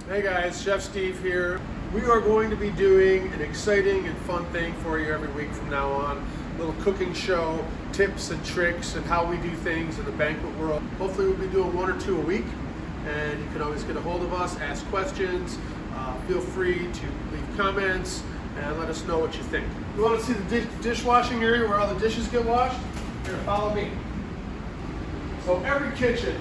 Hey guys, Chef Steve here. We are going to be doing an exciting and fun thing for you every week from now on. A little cooking show, tips and tricks, and how we do things in the banquet world. Hopefully we'll be doing 1 or 2 a week, and you can always get a hold of us, ask questions, feel free to leave comments, and let us know what you think. You want to see the dishwashing area where all the dishes get washed? Here, follow me. So every kitchen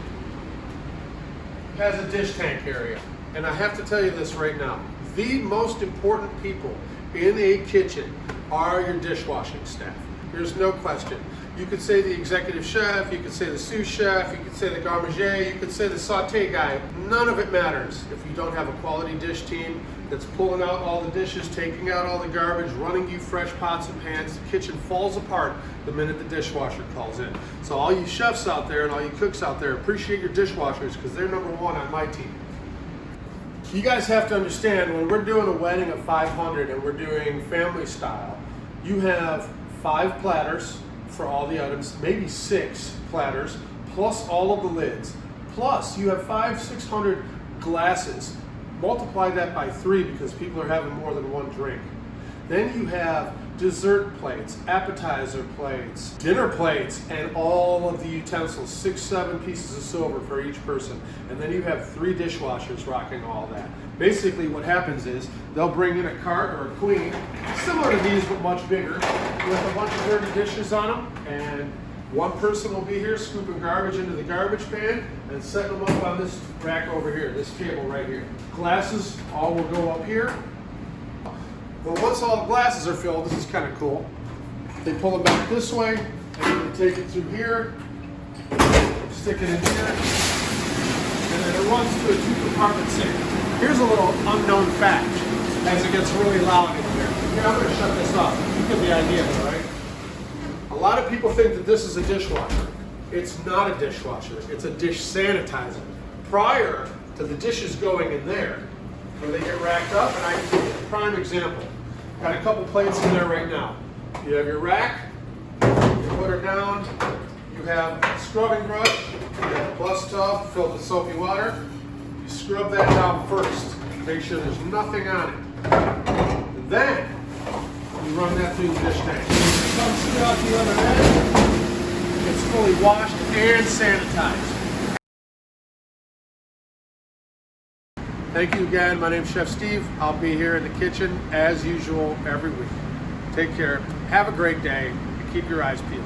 has a dish tank area. And I have to tell you this right now, the most important people in a kitchen are your dishwashing staff. There's no question. You could say the executive chef, you could say the sous chef, you could say the garde manger, you could say the saute guy. None of it matters if you don't have a quality dish team that's pulling out all the dishes, taking out all the garbage, running you fresh pots and pans. The kitchen falls apart the minute the dishwasher calls in. So all you chefs out there and all you cooks out there, appreciate your dishwashers because they're number one on my team. You guys have to understand, when we're doing a wedding of 500 and we're doing family style, you have 5 platters for all the items, maybe 6 platters, plus all of the lids. Plus you have 500-600 glasses. Multiply that by 3 because people are having more than one drink. Then you have dessert plates, appetizer plates, dinner plates, and all of the utensils, 6-7 pieces of silver for each person. And then you have 3 dishwashers rocking all that. Basically what happens is they'll bring in a cart or a queen, similar to these but much bigger, with a bunch of dirty dishes on them, and one person will be here scooping garbage into the garbage pan and setting them up on this rack over here, this table right here. Glasses all will go up here. Well, once all the glasses are filled, this is kind of cool. They pull it back this way, and then they take it through here, stick it in here, and then it runs to a 2-compartment sink. Here's a little unknown fact as it gets really loud in here. Here, I'm going to shut this off. You get the idea, right? A lot of people think that this is a dishwasher. It's not a dishwasher. It's a dish sanitizer. Prior to the dishes going in there, where they get racked up, and I can give you a prime example. Got a couple plates in there right now. You have your rack, you put her down, you have a scrubbing brush, you have a bus tub filled with soapy water. You scrub that down first, make sure there's nothing on it. And then you run that through the dish tank. It comes through out the other end, it's fully washed and sanitized. Thank you again. My name's Chef Steve. I'll be here in the kitchen as usual every week. Take care. Have a great day and keep your eyes peeled.